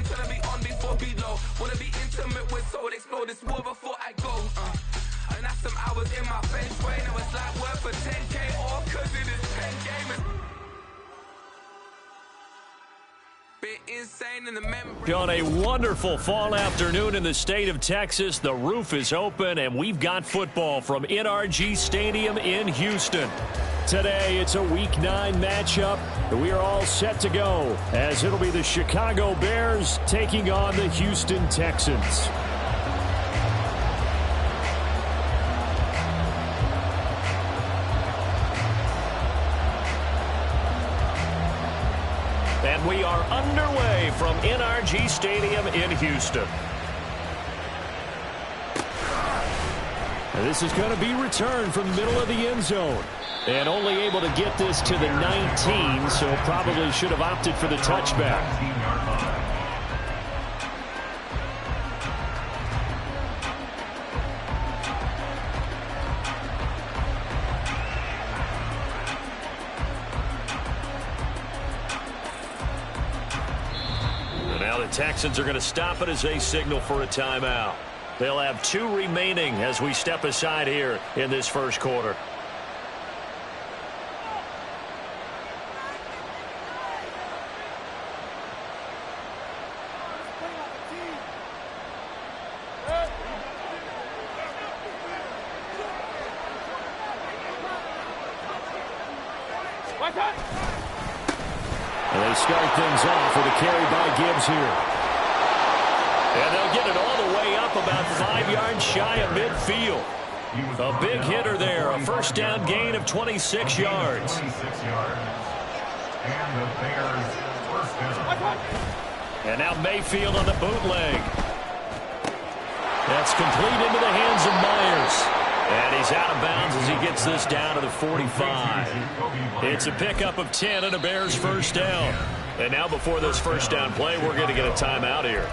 going, trying to be on before below. Wanna be intimate with soul, explore this war before I go. And that's some hours in my bench way. Now it's like work for 10K or cause it is 10 gamers. Insane in the memory. On a wonderful fall afternoon in the state of Texas, the roof is open and we've got football from NRG Stadium in Houston. Today, it's a Week 9 matchup. We are all set to go as it'll be the Chicago Bears taking on the Houston Texans. And we are underway from NRG Stadium in Houston. And this is going to be returned from the middle of the end zone. And only able to get this to the 19, so probably should have opted for the touchback. Texans are going to stop it as they signal for a timeout. They'll have 2 remaining as we step aside here in this first quarter. And they start things off with a carry by Gibbs here. And they'll get it all the way up about 5 yards shy of midfield. A big hitter there. A first down gain of 26 yards. And now Mayfield on the bootleg. That's complete into the hands of Myers. And he's out of bounds as he gets this down to the 45. It's a pickup of 10 and a Bears first down. And now before this first down play, we're going to get a timeout here.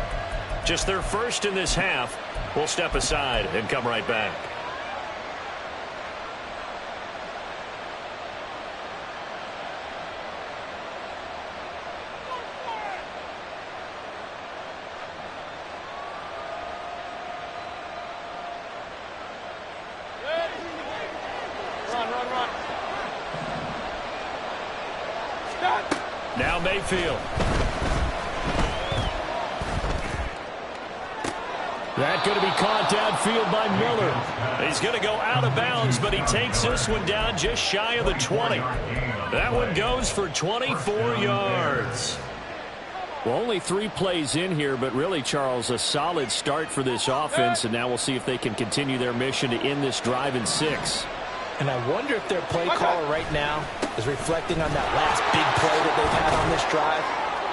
Just their first in this half. We'll step aside and come right back. Now Mayfield. That's going to be caught downfield by Miller. He's going to go out of bounds, but he takes this one down just shy of the 20. That one goes for 24 yards. Well, only 3 plays in here, but really, Charles, a solid start for this offense, and now we'll see if they can continue their mission to end this drive in 6. And I wonder if their play caller right now is reflecting on that last big play that they've had on this drive.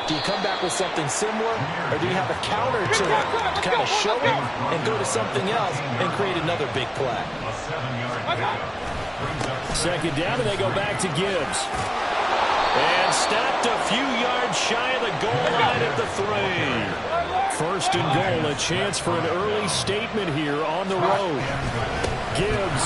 Do you come back with something similar, or do you have a counter to it to kind of show it and go to something else and create another big play? Second down, and they go back to Gibbs. And stopped a few yards shy of the goal line at the 3. First and goal, a chance for an early statement here on the road. Gibbs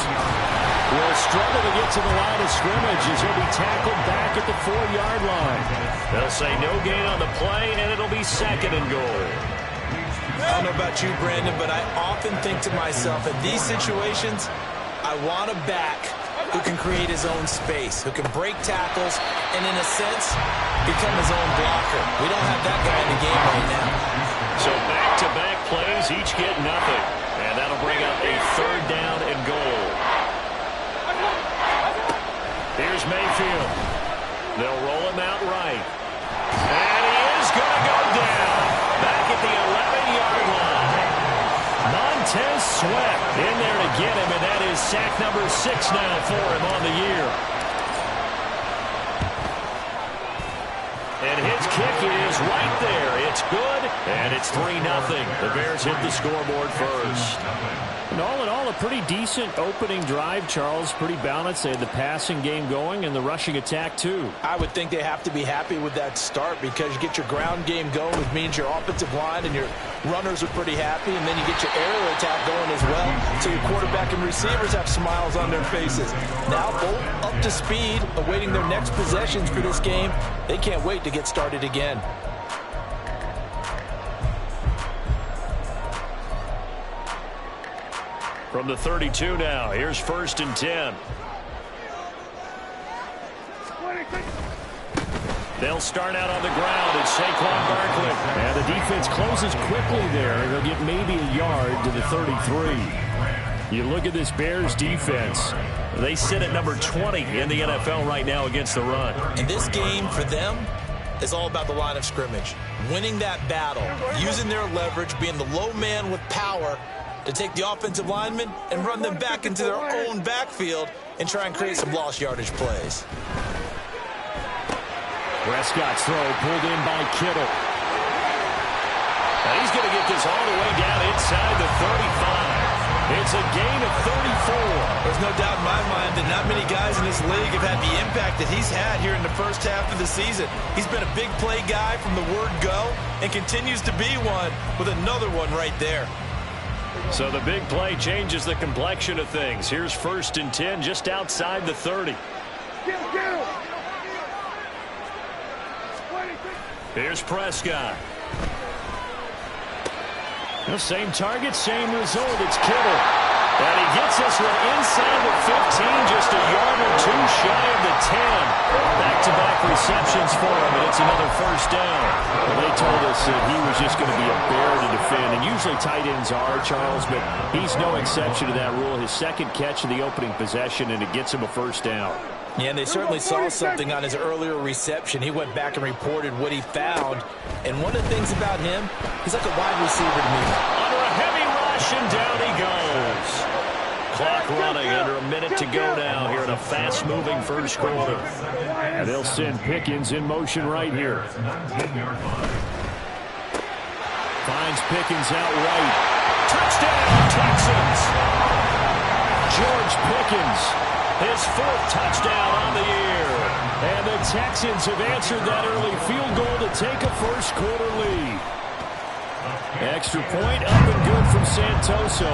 will struggle to get to the line of scrimmage as he'll be tackled back at the 4-yard line. They'll say no gain on the play, and it'll be second and goal. I don't know about you, Brandon, but I often think to myself, in these situations, I want a back who can create his own space, who can break tackles, and in a sense, become his own blocker. We don't have that guy in the game right now. So back-to-back plays, each get nothing. And that'll bring up a 3rd down and goal. Here's Mayfield. They'll roll him out right. And he is going to go down. Back at the 11-yard line. Montez Sweat in there to get him, and that is sack number 6 now for him on the year. And his kick is right there. It's good, and it's 3-0. The Bears hit the scoreboard first. And all in all, a pretty decent opening drive, Charles. Pretty balanced. They had the passing game going and the rushing attack, too. I would think they have to be happy with that start because you get your ground game going, which means your offensive line and your runners are pretty happy, and then you get your aerial attack going as well, so your quarterback and receivers have smiles on their faces. Now both up to speed, awaiting their next possessions for this game. They can't wait to get started again. From the 32 now, here's 1st and 10. They'll start out on the ground. It's Saquon Barkley. And the defense closes quickly there. They'll get maybe a yard to the 33. You look at this Bears defense. They sit at number 20 in the NFL right now against the run. And this game for them is all about the line of scrimmage. Winning that battle, using their leverage, being the low man with power to take the offensive linemen and run them back into their own backfield and try and create some lost yardage plays. Prescott's throw pulled in by Kittle. Now he's going to get this all the way down inside the 35. It's a gain of 34. There's no doubt in my mind that not many guys in this league have had the impact that he's had here in the first half of the season. He's been a big play guy from the word go and continues to be one with another one right there. So the big play changes the complexion of things. Here's 1st and 10 just outside the 30. Here's Prescott. The same target, same result. It's Kittle. And he gets this one inside the 15, just a yard or two shy of the 10. Back-to-back receptions for him, and it's another 1st down. Well, they told us that he was just going to be a bear to defend, and usually tight ends are, Charles, but he's no exception to that rule. His 2nd catch of the opening possession, and it gets him a 1st down. Yeah, and they certainly saw something on his earlier reception. He went back and reported what he found. And one of the things about him, he's like a wide receiver to me. Under a heavy rush, and down he goes. Clock running, under a minute to go now here in a fast-moving 1st quarter. And they'll send Pickens in motion right here. Finds Pickens out right. Touchdown, Texans! George Pickens. His 4th touchdown on the year. And the Texans have answered that early field goal to take a 1st quarter lead. Extra point up and good from Santoso.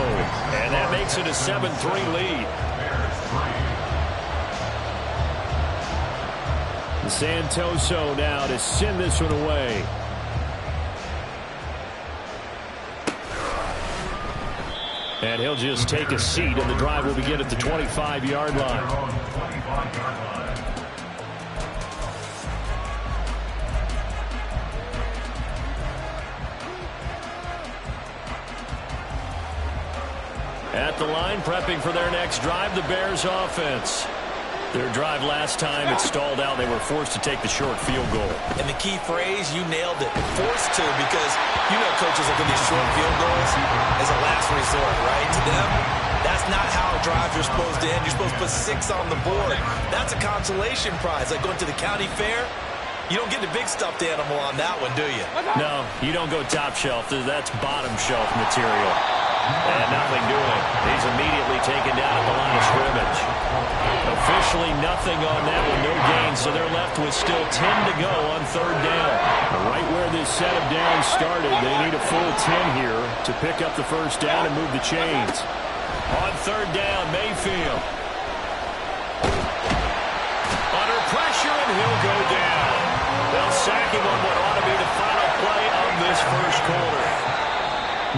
And that makes it a 7-3 lead. Santoso now to send this one away. And he'll just take a seat, and the drive will begin at the 25-yard line. At the line, prepping for their next drive, the Bears offense. Their drive last time, it stalled out. They were forced to take the short field goal. And the key phrase, you nailed it. Forced to, because you know coaches look at these short field goals as a last resort, right? To them, that's not how drives are supposed to end. You're supposed to put 6 on the board. That's a consolation prize. Like going to the county fair, you don't get the big stuffed animal on that one, do you? No, you don't go top shelf. That's bottom shelf material. And nothing doing. He's immediately taken down at the line of scrimmage. Officially nothing on that one, no gain, so they're left with still 10 to go on 3rd down. Right where this set of downs started, they need a full 10 here to pick up the 1st down and move the chains. On 3rd down, Mayfield. Under pressure, and he'll go down. They'll sack him on what ought to be the final play of this 1st quarter.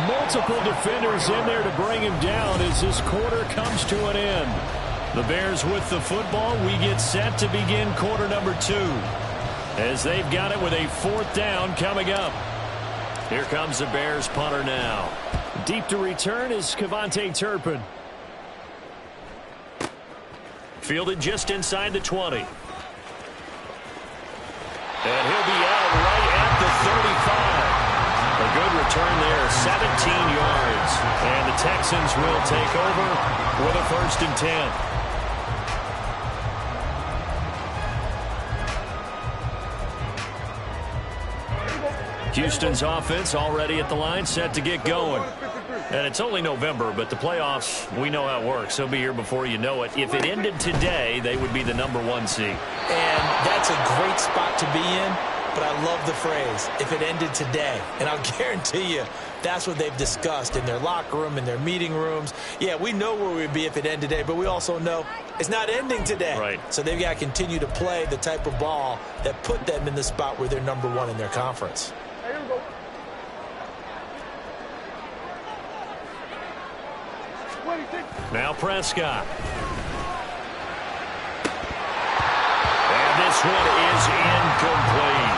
Multiple defenders in there to bring him down as this quarter comes to an end. The Bears with the football. We get set to begin quarter number 2 as they've got it with a 4th down coming up. Here comes the Bears punter now. Deep to return is Kevontae Turpin. Fielded just inside the 20. And he'll be out right at the 35. A good return there, 17 yards. And the Texans will take over with a 1st and 10. Houston's offense already at the line, set to get going. And it's only November, but the playoffs, we know how it works. They'll be here before you know it. If it ended today, they would be the number 1 seed. And that's a great spot to be in, but I love the phrase, if it ended today. And I'll guarantee you, that's what they've discussed in their locker room, in their meeting rooms. Yeah, we know where we'd be if it ended today, but we also know it's not ending today. Right. So they've got to continue to play the type of ball that put them in the spot where they're number 1 in their conference. Now Prescott. And this one is incomplete.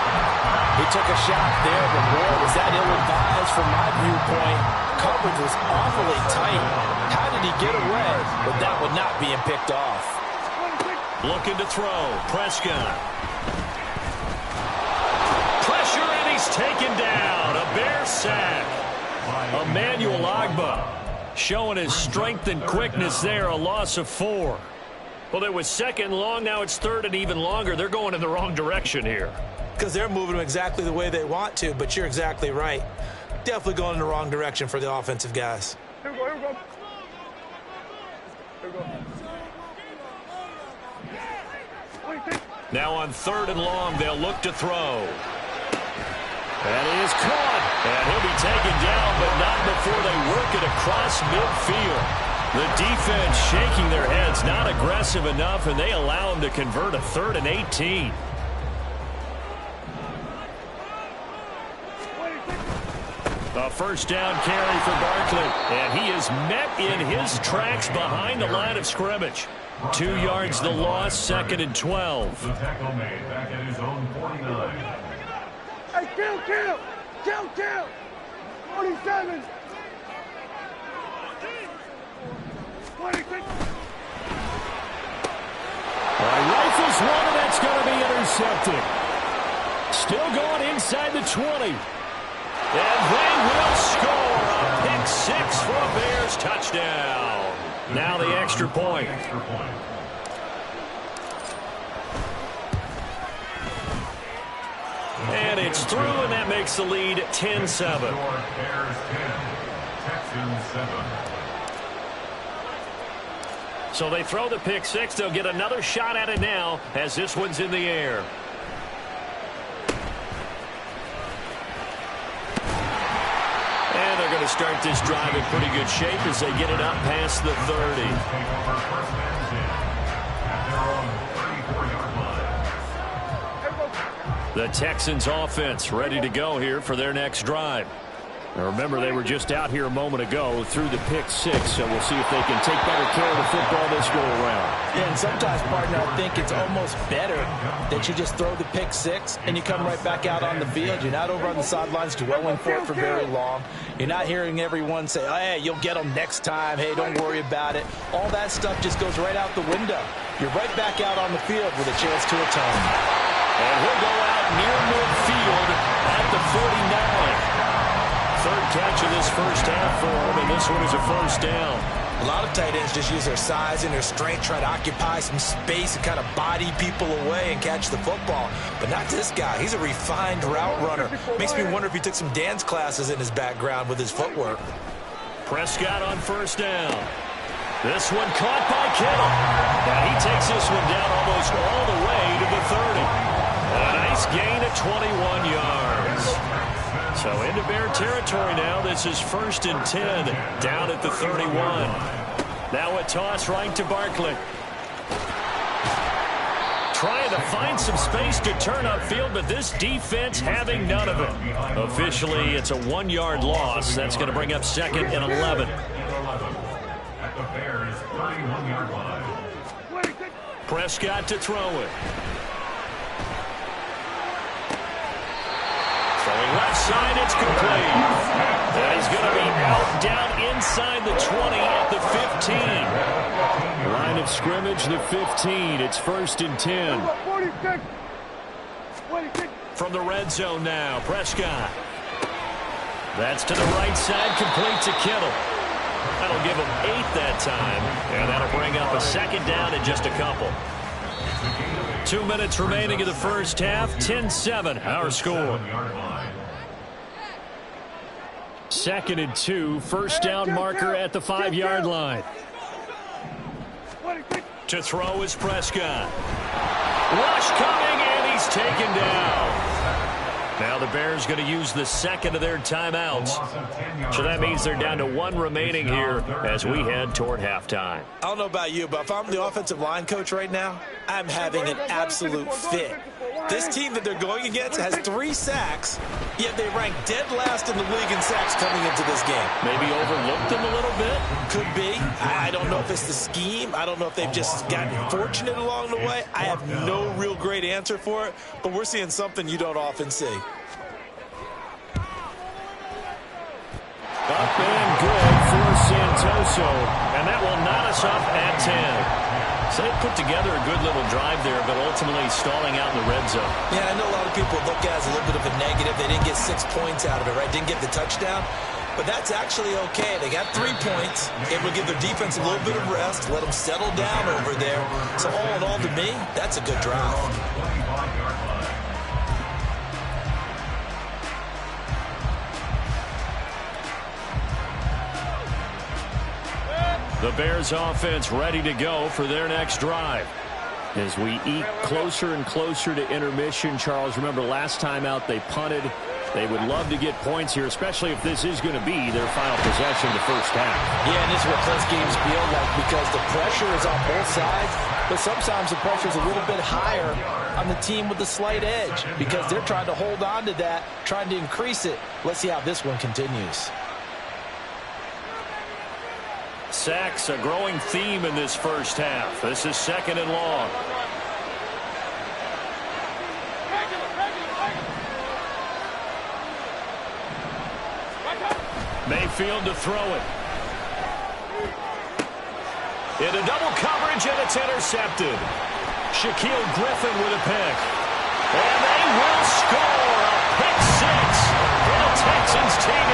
He took a shot there, but boy, was that ill-advised from my viewpoint. Coverage was awfully tight. How did he get away with that one not being picked off? Looking to throw. Prescott. Pressure, and he's taken down. A Bear sack. Emmanuel Ogbah showing his strength and quickness there. A loss of 4. Well, it was second long. Now it's third and even longer. They're going in the wrong direction here. Because they're moving them exactly the way they want to, but you're exactly right. Definitely going in the wrong direction for the offensive guys. Here we go, here we go. Here we go. Now on third and long, they'll look to throw. That is caught. And he'll be taken down, but not before they work it across midfield. The defense shaking their heads, not aggressive enough, and they allow him to convert a 3rd and 18. A first down carry for Barkley, and he is met in his tracks behind the line of scrimmage. 2 yards the loss, 2nd and 12. The tackle made back at his own 49. Hey, kill! 47. 26. Rifles one, and that's going to be intercepted. Still going inside the 20. And they will score a pick 6 for a Bears touchdown. Now the extra point. And it's through, and that makes the lead 10-7. Bears 10, Texans 7. So they throw the pick 6. They'll get another shot at it now as this one's in the air. And they're going to start this drive in pretty good shape as they get it up past the 30. The Texans offense ready to go here for their next drive. Now remember, they were just out here a moment ago through the pick 6, so we'll see if they can take better care of the football this go around. Yeah, and sometimes, partner, I think it's almost better that you just throw the pick 6 and you come right back out on the field. You're not over on the sidelines dwelling for it for very long. You're not hearing everyone say, oh, hey, you'll get them next time. Hey, don't worry about it. All that stuff just goes right out the window. You're right back out on the field with a chance to atone. And he'll go out near midfield at the 49. Third catch of this first half for him, and this one is a first down. A lot of tight ends just use their size and their strength, try to occupy some space and kind of body people away and catch the football. But not this guy. He's a refined route runner. Makes me wonder if he took some dance classes in his background with his footwork. Prescott on first down. This one caught by Kittle. And he takes this one down almost all the way to the 30. A nice gain of 21 yards. So into Bear territory now. This is 1st and 10 down at the 31. Now a toss right to Barkley. Trying to find some space to turn upfield, but this defense having none of it. Officially, it's a 1-yard loss. That's going to bring up 2nd and 11. At the Bears' 31-yard line. Prescott to throw it. Throwing left side, it's complete. And he's going to be out down inside the 20 at the 15. Line of scrimmage, the 15. It's 1st and 10. From the red zone now, Prescott. That's to the right side, complete to Kittle. That'll give him 8 that time, and that'll bring up a 2nd down in just a couple. 2 minutes remaining in the first half, 10-7, our score. 2nd and 2, first down marker at the 5-yard line. To throw is Prescott. Rush coming, and he's taken down. Now the Bears going to use the 2nd of their timeouts. So that means they're down to 1 remaining here as we head toward halftime. I don't know about you, but if I'm the offensive line coach right now, I'm having an absolute fit. This team that they're going against has 3 sacks, yet they rank dead last in the league in sacks coming into this game. Maybe overlooked them a little bit? Could be. I don't know if it's the scheme. I don't know if they've just gotten fortunate along the way. I have no real great answer for it, but we're seeing something you don't often see. Up and good for Santoso, and that will knot us up at 10. So they put together a good little drive there, but ultimately stalling out in the red zone. Yeah, I know a lot of people look at it as a little bit of a negative. They didn't get 6 points out of it, right? Didn't get the touchdown. But that's actually okay. They got 3 points. It will give their defense a little bit of rest, let them settle down over there. So all in all, to me, that's a good drive. The Bears offense ready to go for their next drive. As we eke closer and closer to intermission, Charles, remember last time out they punted. They would love to get points here, especially if this is going to be their final possession of the first half. Yeah, and this is what close games feel like because the pressure is on both sides, but sometimes the pressure is a little bit higher on the team with the slight edge because they're trying to hold on to that, trying to increase it. Let's see how this one continues. Sacks, a growing theme in this first half. This is 2nd and long. Mayfield to throw it. Into double coverage, and it's intercepted. Shaquille Griffin with a pick. And they will score a pick 6 for the Texans TD.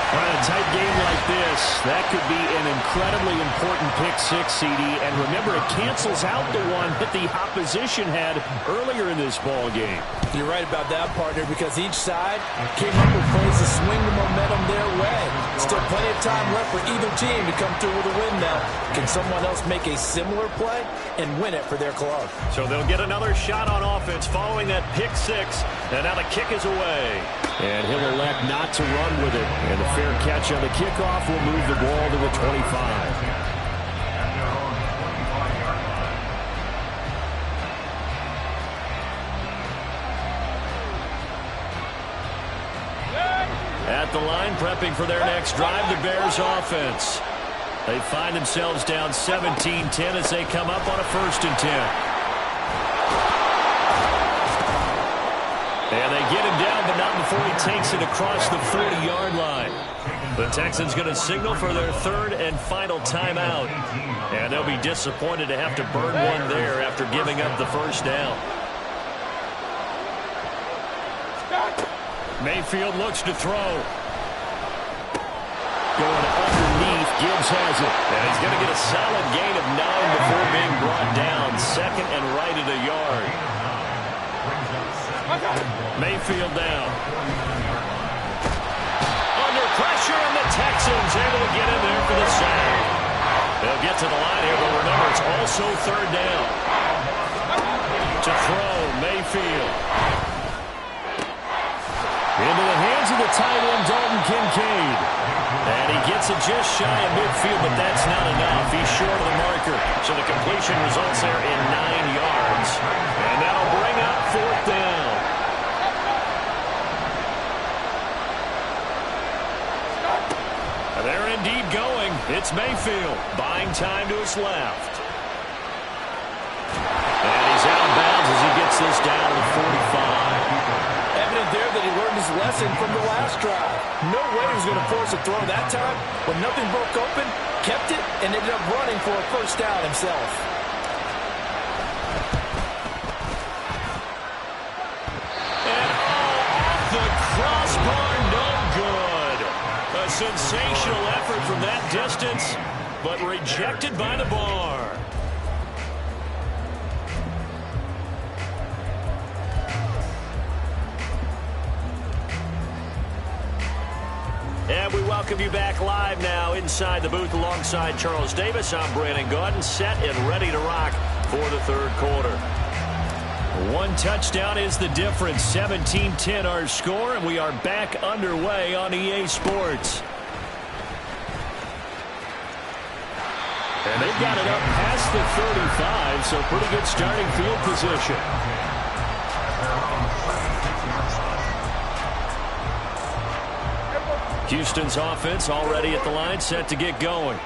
In a tight game like this, that could be an incredibly important pick 6, CD. And remember, it cancels out the one that the opposition had earlier in this ball game. You're right about that, partner, because each side came up with plays to swing the momentum their way. Still plenty of time left for either team to come through with a win now. Can someone else make a similar play and win it for their club? So they'll get another shot on offense following that pick 6. And now the kick is away. And he'll elect not to run with it. And the fair catch on the kickoff will move the ball to the 25. At the line, prepping for their next drive, the Bears offense. They find themselves down 17-10 as they come up on a 1st and 10. And they get him down, but not before he takes it across the 40-yard line. The Texans going to signal for their 3rd and final timeout. And they'll be disappointed to have to burn one there after giving up the first down. Mayfield looks to throw. Going underneath, Gibbs has it. And he's going to get a solid gain of 9 before being brought down. 2nd and right at a yard. Mayfield down. Under pressure, and the Texans able to get in there for the sack. They'll get to the line here, but remember, it's also 3rd down. To throw, Mayfield. Into the hands of the tight end, Dalton Kincaid. And he gets it just shy of midfield, but that's not enough. He's short of the marker. So the completion results there in 9 yards. And that'll bring up 4th down. They're indeed going. It's Mayfield buying time to his left. And he's out of bounds as he gets this down to the 45. Evident there that he learned his lesson from the last drive. No way he was going to force a throw that time. When nothing broke open, kept it, and ended up running for a 1st down himself. And off the crossbar, no good. A sensational effort from that distance, but rejected by the bar. And we welcome you back live now inside the booth alongside Charles Davis. I'm Brandon Gaudin, set and ready to rock for the 3rd quarter. 1 touchdown is the difference. 17-10 our score, and we are back underway on EA Sports. And they've got it up past past the 35, so pretty good starting field position. Houston's offense already at the line, set to get going.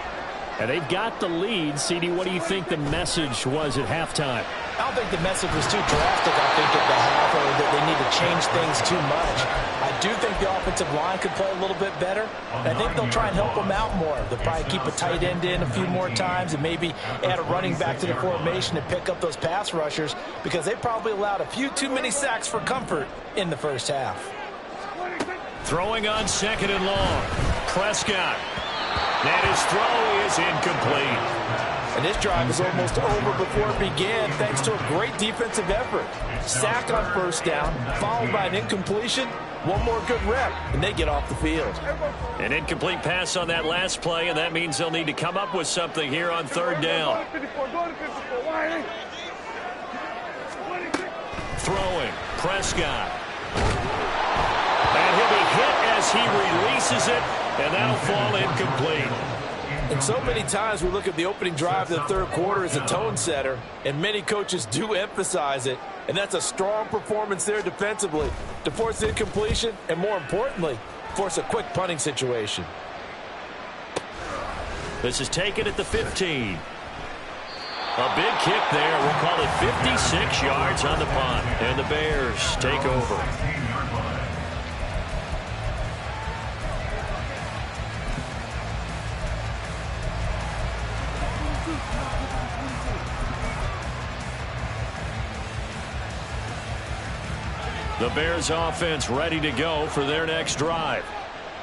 And they've got the lead. CD, what do you think the message was at halftime? I don't think the message was too drastic, I think, at the half, or that they need to change things too much. I do think the offensive line could play a little bit better. I think they'll try and help them out more. They'll probably keep a tight end in a few more times and maybe add a running back to the formation to pick up those pass rushers, because they probably allowed a few too many sacks for comfort in the first half. Throwing on 2nd and long. Prescott. And his throw is incomplete. And this drive is almost over before it began, thanks to a great defensive effort. Sack on 1st down, followed by an incompletion. One more good rep, and they get off the field. An incomplete pass on that last play, and that means they'll need to come up with something here on 3rd down. Throwing, Prescott. And he'll be hit as he releases it, and that'll fall incomplete. And so many times we look at the opening drive of the 3rd quarter as a tone setter, and many coaches do emphasize it, and that's a strong performance there defensively to force incompletion and, more importantly, force a quick punting situation. This is taken at the 15. A big kick there. We'll call it 56 yards on the punt, and the Bears take over. The Bears offense ready to go for their next drive.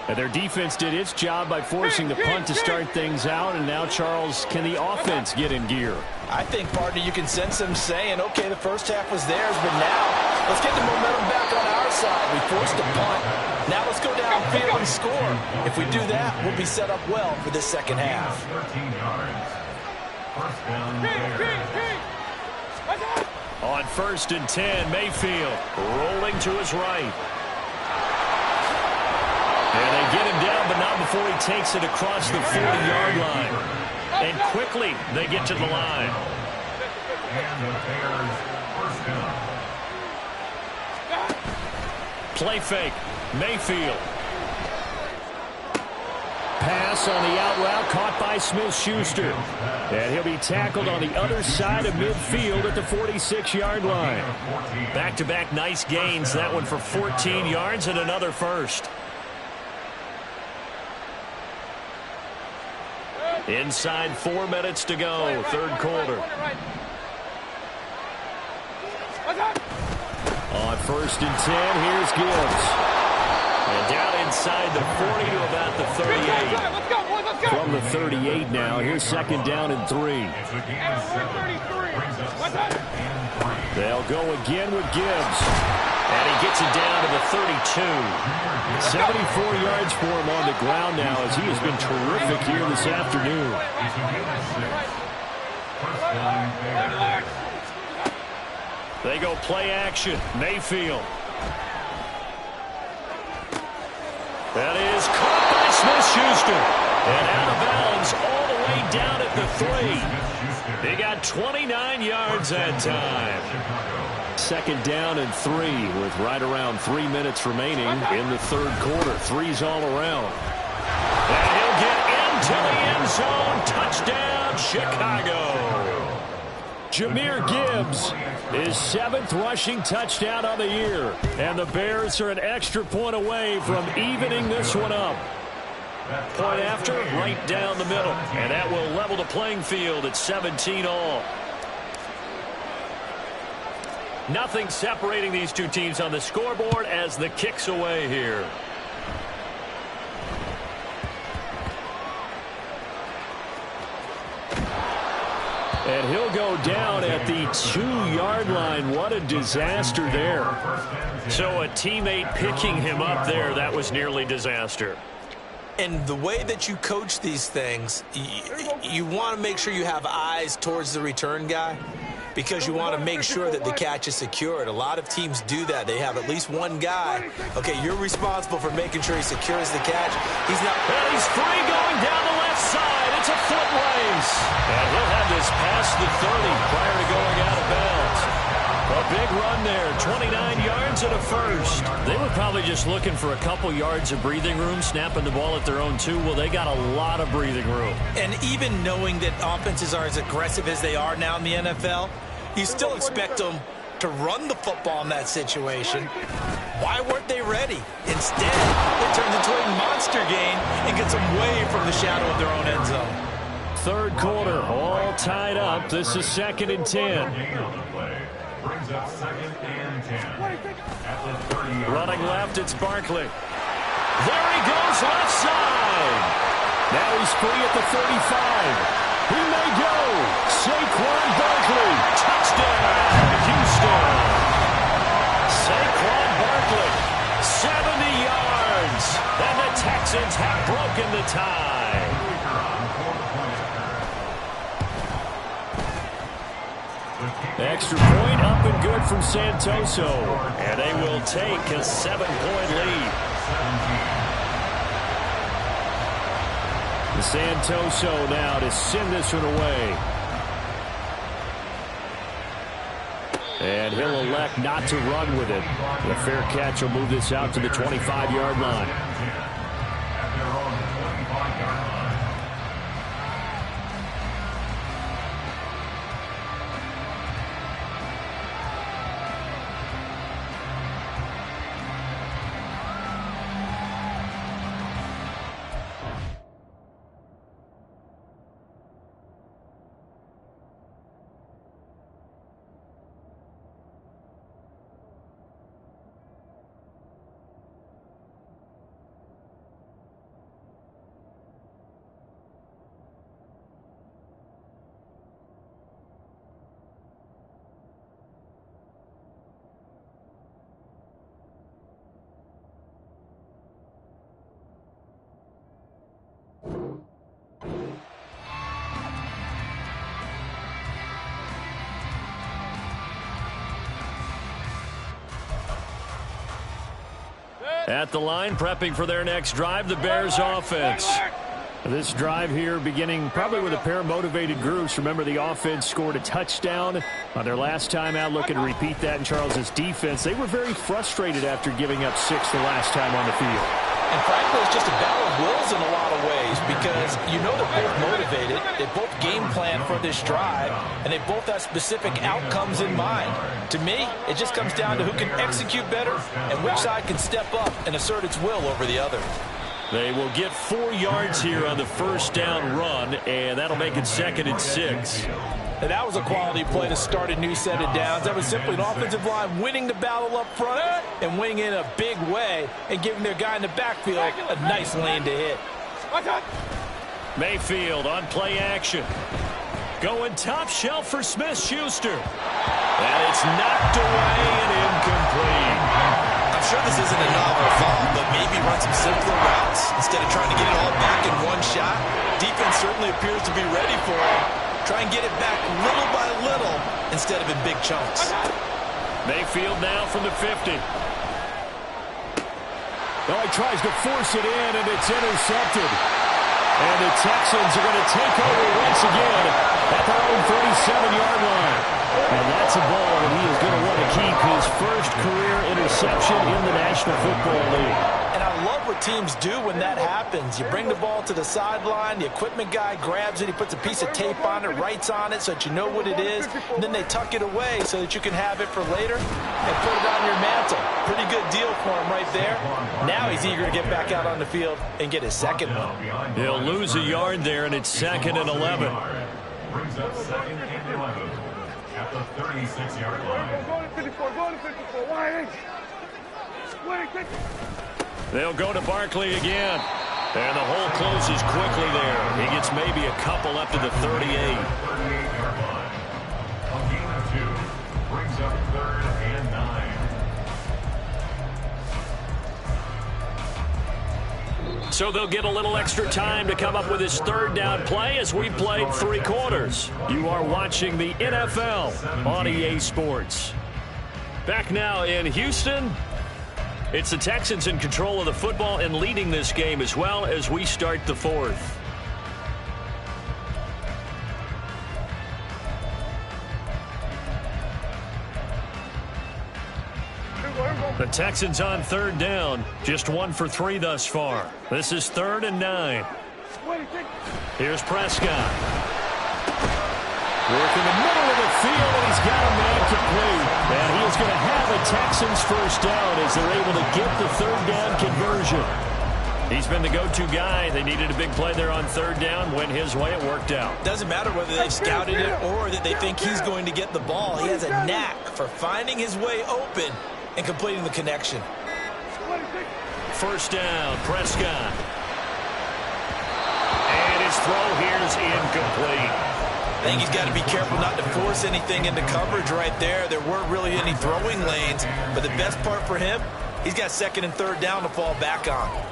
And their defense did its job by forcing the punt to start things out. And now, Charles, can the offense get in gear? I think, partner, you can sense them saying, okay, the first half was theirs, but now let's get the momentum back on our side. We forced a punt. Now let's go downfield and score. If we do that, we'll be set up well for the second half. 13 yards. First down, Bears. On 1st and 10, Mayfield rolling to his right. And they get him down, but not before he takes it across the 40-yard line. And quickly, they get to the line. And the Bears first down. Play fake. Mayfield. Pass on the out route, caught by Smith-Schuster. And he'll be tackled on the other side of midfield at the 46-yard line. Back-to-back nice gains. That one for 14 yards and another first. Inside 4 minutes to go, 3rd quarter. On 1st and 10, here's Gibbs. And down inside the 40 to about the 38. From the 38 now, here's 2nd down and 3. They'll go again with Gibbs. And he gets it down to the 32. 74 yards for him on the ground now, as he has been terrific here this afternoon. They go play action. Mayfield. That is caught by Smith-Schuster. And out of bounds all the way down at the 3. He got 29 yards that time. 2nd down and 3 with right around 3 minutes remaining in the 3rd quarter. 3's all around. And he'll get into the end zone. Touchdown, Chicago. Jahmyr Gibbs, his 7th rushing touchdown on the year. And the Bears are an extra point away from evening this one up. Point after, right down the middle. And that will level the playing field at 17 all. Nothing separating these two teams on the scoreboard as the kick's away here. And he'll go down at the 2-yard line. What a disaster there. So a teammate picking him up there, that was nearly disaster. And the way that you coach these things, you want to make sure you have eyes towards the return guy. because you want to make sure that the catch is secured. A lot of teams do that. They have at least one guy. Okay, you're responsible for making sure he secures the catch. He's not. And he's free going down the left side. It's a foot race. And he'll have this past the 30 prior to going out of bounds. A big run there, 29 yards and a first. They were probably just looking for a couple yards of breathing room, snapping the ball at their own 2. Well, they got a lot of breathing room. And even knowing that offenses are as aggressive as they are now in the NFL, you still expect them to run the football in that situation. Why weren't they ready? Instead, it turns into a monster gain and gets them way from the shadow of their own end zone. Third quarter, all tied up. This is 2nd and 10. Brings up 2nd and 10. At the 30-yard Running left, it's Barkley. There he goes, left side. Now he's free at the 35. He may go. Saquon Barkley. Touchdown, Houston. Saquon Barkley, 70 yards. And the Texans have broken the tie. Extra point up and good from Santoso. And they will take a 7-point lead. Santoso now to send this one away. And he'll elect not to run with it. The fair catch will move this out to the 25-yard line. At their own 25-yard line. At the line, prepping for their next drive, the Bears offense. This drive here beginning probably with a pair of motivated groups. Remember, the offense scored a touchdown on their last time out, looking to repeat that in Charles's defense. They were very frustrated after giving up 6 the last time on the field. And frankly, it's just a battle of wills in a lot of ways because you know they're both motivated. They both game plan for this drive, and they both have specific outcomes in mind. To me, it just comes down to who can execute better and which side can step up and assert its will over the other. They will get 4 yards here on the first down run, and that'll make it 2nd and 6. And that was a quality play to start a new set of downs. That was simply an offensive line winning the battle up front and winning in a big way and giving their guy in the backfield a nice lane to hit. Mayfield on play action. Going top shelf for Smith-Schuster. And it's knocked away and incomplete. I'm sure this isn't a novel thought, but maybe run some simpler routes instead of trying to get it all back in one shot. Defense certainly appears to be ready for it. Try and get it back little by little instead of in big chunks. Mayfield now from the 50. Oh, he tries to force it in, and it's intercepted. And the Texans are going to take over once again at their own 37-yard line. And that's a ball that he is going to want to keep his first career interception in the National Football League. And I love what teams do when that happens. You bring the ball to the sideline, the equipment guy grabs it, he puts a piece of tape on it, writes on it so that you know what it is, and then they tuck it away so that you can have it for later and put it on your mantle. Pretty good deal for him right there. Now he's eager to get back out on the field and get his second one. He'll lose a yard there, and it's 2nd and 11. Brings up 2nd and 11 at the 36-yard line. Go to 54, go to 54. Why? They'll go to Barkley again. And the hole closes quickly there. He gets maybe a couple up to the 38. 38-yard line. A gain of 2. Brings up 3rd and 9. So they'll get a little extra time to come up with his third down play as we played 3 quarters. You are watching the NFL on EA Sports. Back now in Houston. It's the Texans in control of the football and leading this game as well as we start the 4th. The Texans on 3rd down, just 1 for 3 thus far. This is 3rd and 9. Here's Prescott. Work in the middle of the field, and he's got a man complete. And he is going to have a Texans first down as they're able to get the 3rd down conversion. He's been the go-to guy. They needed a big play there on 3rd down. Went his way, it worked out. Doesn't matter whether they've scouted it or that they think he's going to get the ball. He has a knack for finding his way open and completing the connection. First down, Prescott. And his throw here is incomplete. I think he's got to be careful not to force anything into coverage right there. There weren't really any throwing lanes, but the best part for him, he's got 2nd and 3rd down to fall back on.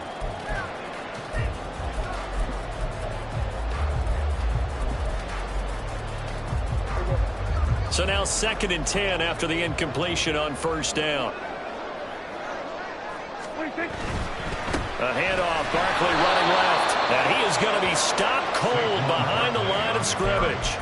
So now 2nd and 10 after the incompletion on 1st down. A handoff, Barkley running left. And he is going to be stopped cold behind the line of scrimmage.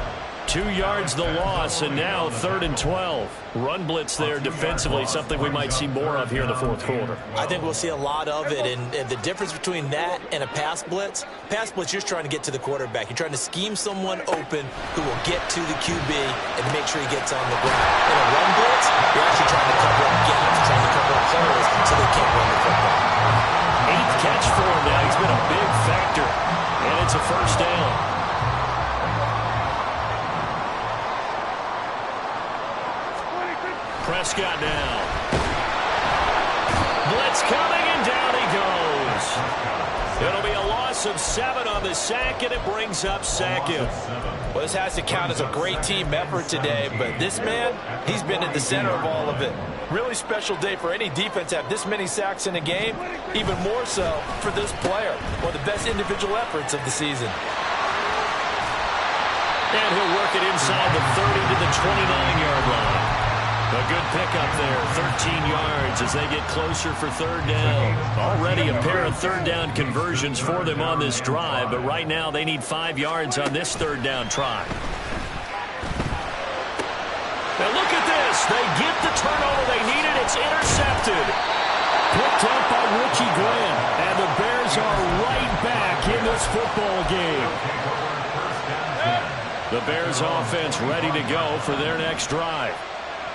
2 yards the loss, and now 3rd and 12. Run blitz there defensively, something we might see more of here in the 4th quarter. I think we'll see a lot of it, and the difference between that and a pass blitz, you're trying to get to the quarterback. You're trying to scheme someone open who will get to the QB and make sure he gets on the ground. In a run blitz, you're actually trying to cover up gaps, trying to cover up holes so they can't run the football. 8th catch for him now. He's been a big factor, and it's a first down. Prescott now. Blitz coming, and down he goes. It'll be a loss of 7 on the sack, and it brings up 2nd. Well, this has to count as a great team effort today, but this man, he's been at the center of all of it. Really special day for any defense to have this many sacks in a game, even more so for this player. One of the best individual efforts of the season. And he'll work it inside the 30 to the 29-yard line. A good pickup there, 13 yards as they get closer for 3rd down. Already a pair of 3rd down conversions for them on this drive, but right now they need 5 yards on this 3rd down try. Now look at this. They get the turnover they needed. It's intercepted. Picked up by Richie Grant, and the Bears are right back in this football game. The Bears offense ready to go for their next drive.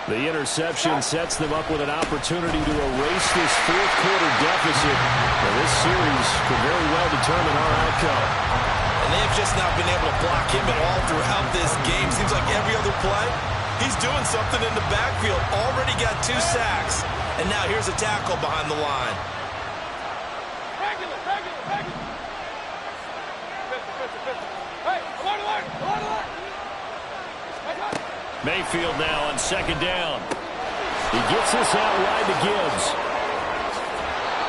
The interception sets them up with an opportunity to erase this 4th quarter deficit. And this series could very well determine our outcome. And they've just not been able to block him at all throughout this game. Seems like every other play, he's doing something in the backfield. Already got 2 sacks. And now here's a tackle behind the line. Mayfield now on 2nd down. He gets this out wide to Gibbs.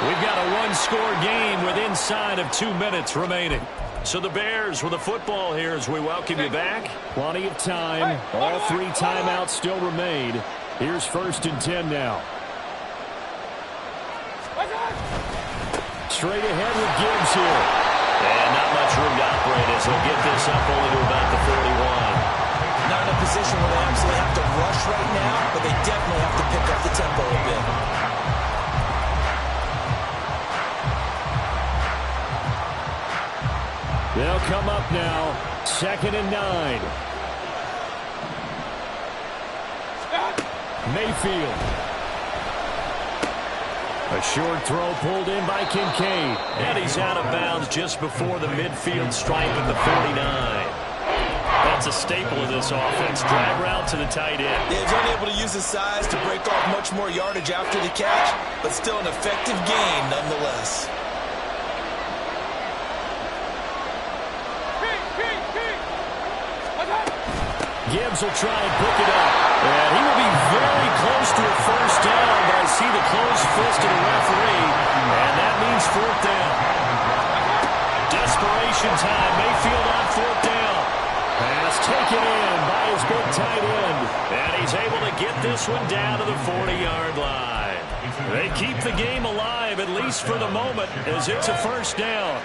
We've got a 1-score game with inside of 2 minutes remaining. So the Bears with the football here as we welcome you back. Plenty of time. All 3 timeouts still remain. Here's 1st and 10 now. Straight ahead with Gibbs here. And not much room to operate as they'll get this up only to about the 41. Not in a position where they absolutely have to rush right now, but they definitely have to pick up the tempo a bit. They'll come up now, 2nd and 9. Mayfield. A short throw pulled in by Kincaid. And he's out of bounds just before the midfield stripe at the 49. That's a staple of this offense. Drag route to the tight end. Yeah, he's only able to use his size to break off much more yardage after the catch, but still an effective gain nonetheless. Gibbs will try and pick it up. And he will be very close to a first down, but I see the closed fist of the referee, and that means 4th down. he's able to get this one down to the 40-yard line. They keep the game alive, at least for the moment, as it's a first down.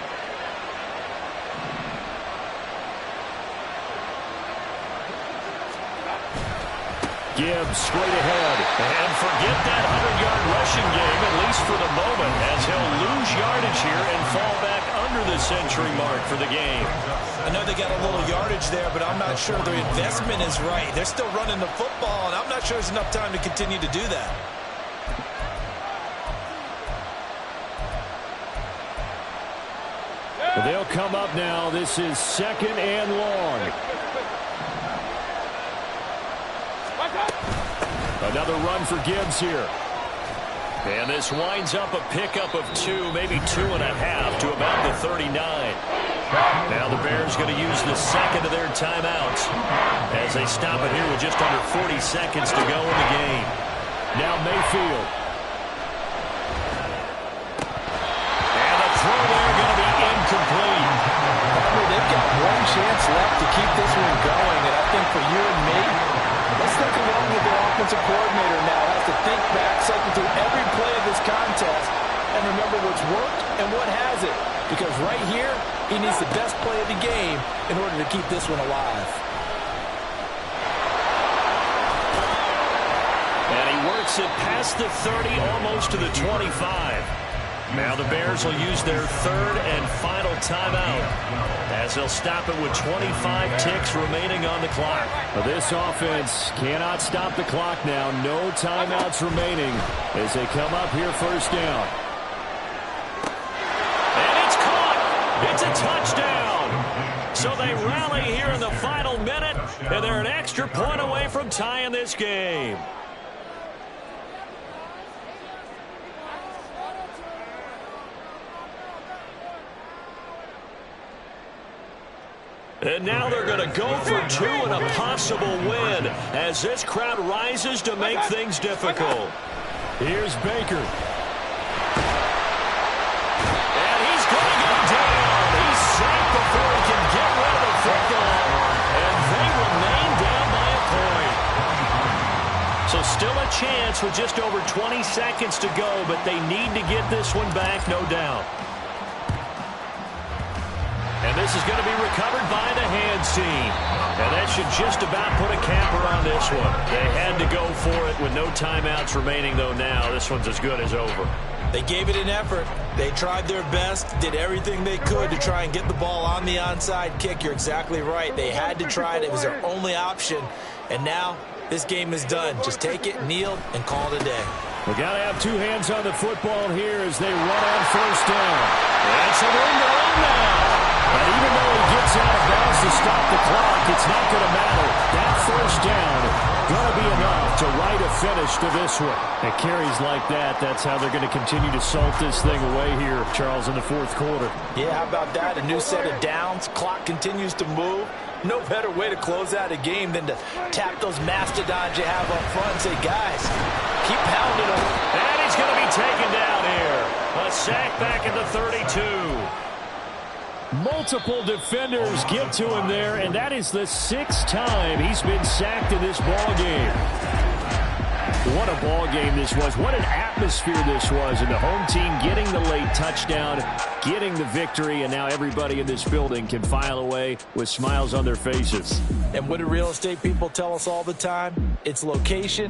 Gibbs straight ahead. And forget that 100-yard rushing game, at least for the moment, as he'll lose yardage here and fall back under the century mark for the game. I know they got a little yardage there, but I'm not sure their investment is right. They're still running the football, and I'm not sure there's enough time to continue to do that. They'll come up now. This is 2nd and long. Another run for Gibbs here. And this winds up a pickup of 2, maybe 2.5 to about the 39. Now the Bears going to use the second of their timeouts as they stop it here with just under 40 seconds to go in the game. Now Mayfield. And the throw there going to be incomplete. They've got one chance left to keep this one going, and I think for you and me, let's think along with the offensive coordinator now. Has to think back, cycle through every play of this contest, and remember what's worked and what hasn't. Because right here, he needs the best play of the game in order to keep this one alive. And he works it past the 30, almost to the 25. Now the Bears will use their 3rd and final timeout as they'll stop it with 25 ticks remaining on the clock. This offense cannot stop the clock now. No timeouts remaining as they come up here first down. And it's caught. It's a touchdown. So they rally here in the final minute, and they're an extra point away from tying this game. And now they're going to go for 2 and a possible win as this crowd rises to make things difficult. Here's Baker. And he's going to go down. He's sacked before he can get rid of the football. And they remain down by a point. So still a chance with just over 20 seconds to go, but they need to get this one back, no doubt. And this is going to be recovered by the hands team. And that should just about put a capper on this one. They had to go for it with no timeouts remaining, though now this one's as good as over. They gave it an effort. They tried their best, did everything they could to try and get the ball on the onside kick. You're exactly right. They had to try it. It was their only option. And now this game is done. Just take it, kneel, and call it a day. We got to have 2 hands on the football here as they run on first down. That's a room to run now. And even though he gets out of bounds to stop the clock, it's not going to matter. That first down going to be enough to write a finish to this one. And carries like that, that's how they're going to continue to salt this thing away here, Charles, in the 4th quarter. Yeah, how about that? A new set of downs. Clock continues to move. No better way to close out a game than to tap those mastodons you have up front and say, guys, keep pounding them. And he's going to be taken down here. A sack back at the 32. Multiple defenders get to him there, and that is the 6th time he's been sacked in this ball game. What a ball game this was. What an atmosphere this was. And the home team getting the late touchdown, getting the victory, and now everybody in this building can file away with smiles on their faces. And what do real estate people tell us all the time? It's location.